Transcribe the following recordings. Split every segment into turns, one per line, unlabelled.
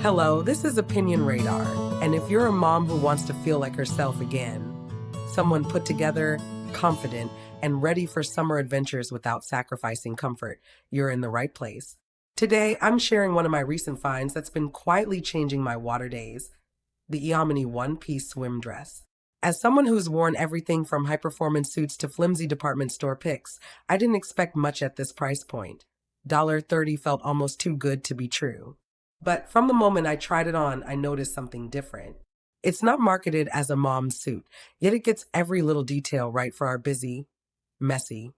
Hello, this is Opinion Radar, and if you're a mom who wants to feel like herself again, someone put together, confident, and ready for summer adventures without sacrificing comfort, you're in the right place. Today, I'm sharing one of my recent finds that's been quietly changing my water days, the Eomenie One Piece Swimdress. As someone who's worn everything from high-performance suits to flimsy department store picks, I didn't expect much at this price point. $30 felt almost too good to be true. But from the moment I tried it on, I noticed something different. It's not marketed as a mom's suit, yet it gets every little detail right for our busy, messy,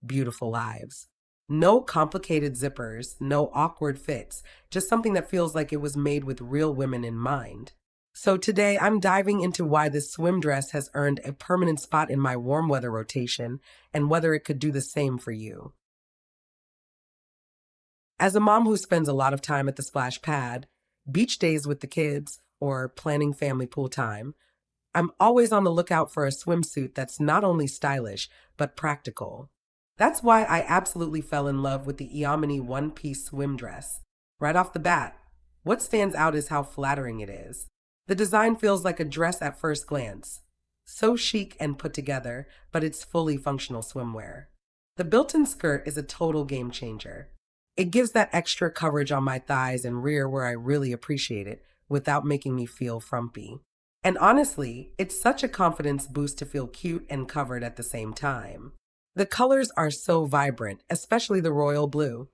beautiful lives. No complicated zippers, no awkward fits, just something that feels like it was made with real women in mind. So today I'm diving into why this swim dress has earned a permanent spot in my warm weather rotation and whether it could do the same for you. As a mom who spends a lot of time at the splash pad, beach days with the kids, or planning family pool time, I'm always on the lookout for a swimsuit that's not only stylish, but practical. That's why I absolutely fell in love with the Eomenie One Piece Swim Dress. Right off the bat, what stands out is how flattering it is. The design feels like a dress at first glance. So chic and put together, but it's fully functional swimwear. The built-in skirt is a total game changer. It gives that extra coverage on my thighs and rear where I really appreciate it without making me feel frumpy. And honestly, it's such a confidence boost to feel cute and covered at the same time. The colors are so vibrant, especially the royal blue.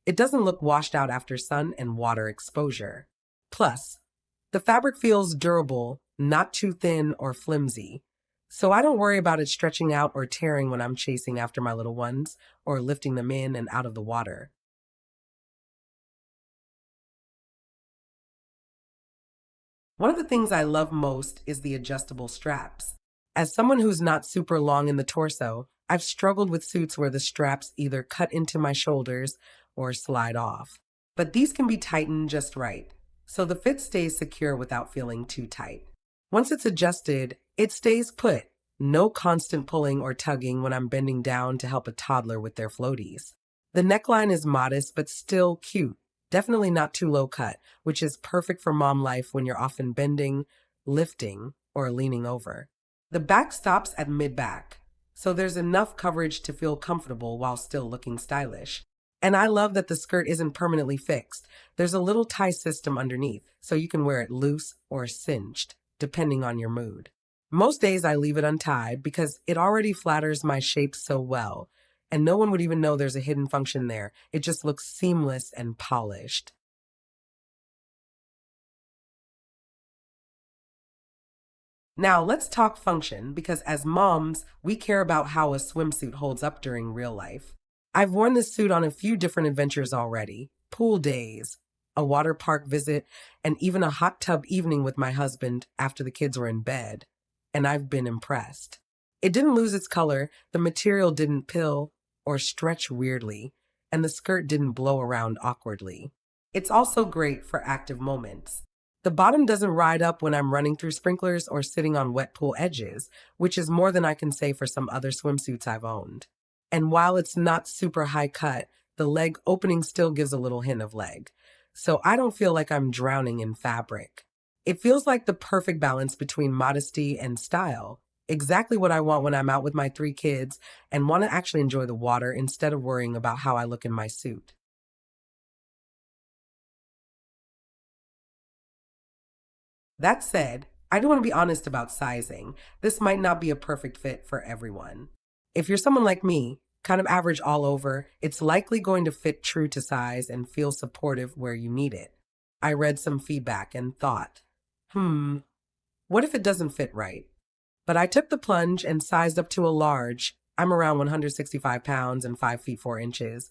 It doesn't look washed out after sun and water exposure. Plus, the fabric feels durable, not too thin or flimsy. So I don't worry about it stretching out or tearing when I'm chasing after my little ones or lifting them in and out of the water. One of the things I love most is the adjustable straps. As someone who's not super long in the torso, I've struggled with suits where the straps either cut into my shoulders or slide off. But these can be tightened just right, so the fit stays secure without feeling too tight. Once it's adjusted, it stays put. No constant pulling or tugging when I'm bending down to help a toddler with their floaties. The neckline is modest but still cute. Definitely not too low cut, which is perfect for mom life when you're often bending, lifting, or leaning over. The back stops at mid-back, so there's enough coverage to feel comfortable while still looking stylish. And I love that the skirt isn't permanently fixed. There's a little tie system underneath, so you can wear it loose or cinched, depending on your mood. Most days I leave it untied because it already flatters my shape so well, and no one would even know there's a hidden function there. It just looks seamless and polished. Now let's talk function because as moms, we care about how a swimsuit holds up during real life. I've worn this suit on a few different adventures already. Pool days, a water park visit, and even a hot tub evening with my husband after the kids were in bed. And I've been impressed. It didn't lose its color, the material didn't pill or stretch weirdly, and the skirt didn't blow around awkwardly. It's also great for active moments. The bottom doesn't ride up when I'm running through sprinklers or sitting on wet pool edges, which is more than I can say for some other swimsuits I've owned. And while it's not super high cut, the leg opening still gives a little hint of leg. So I don't feel like I'm drowning in fabric. It feels like the perfect balance between modesty and style. Exactly what I want when I'm out with my 3 kids and want to actually enjoy the water instead of worrying about how I look in my suit. That said, I do want to be honest about sizing. This might not be a perfect fit for everyone. If you're someone like me, kind of average all over, it's likely going to fit true to size and feel supportive where you need it. I read some feedback and thought, what if it doesn't fit right? But I took the plunge and sized up to a large. I'm around 165 pounds and 5 feet 4 inches,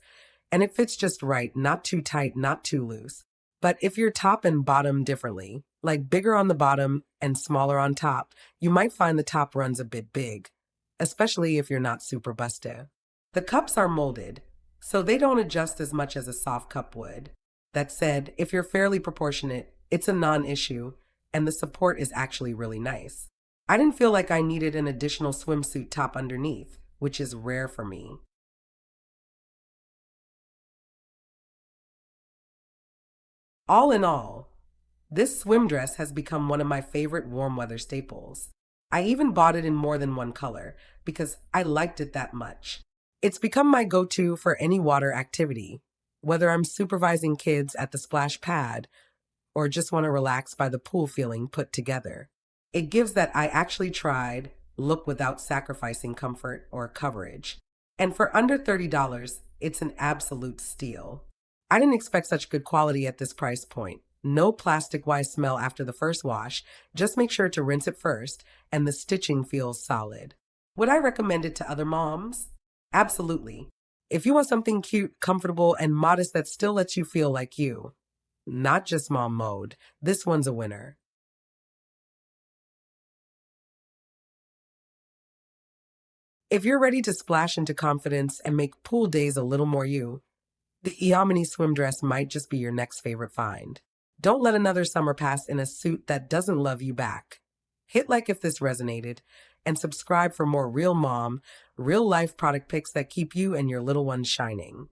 and it fits just right, not too tight, not too loose. But if you're top and bottom differently, like bigger on the bottom and smaller on top, you might find the top runs a bit big, especially if you're not super busted. The cups are molded, so they don't adjust as much as a soft cup would. That said, if you're fairly proportionate, it's a non-issue, and the support is actually really nice. I didn't feel like I needed an additional swimsuit top underneath, which is rare for me. All in all, This swim dress has become one of my favorite warm weather staples. I even bought it in more than one color because I liked it that much. It's become my go to for any water activity, whether I'm supervising kids at the splash pad or just want to relax by the pool feeling put together. It gives that I actually tried look without sacrificing comfort or coverage. And for under $30, it's an absolute steal. I didn't expect such good quality at this price point. No plastic wise smell after the first wash. Just make sure to rinse it first, and the stitching feels solid. Would I recommend it to other moms? Absolutely. If you want something cute, comfortable, and modest that still lets you feel like you, not just mom mode, this one's a winner. If you're ready to splash into confidence and make pool days a little more you, the Eomenie Swimdress might just be your next favorite find. Don't let another summer pass in a suit that doesn't love you back. Hit like if this resonated, and subscribe for more real mom, real life product picks that keep you and your little ones shining.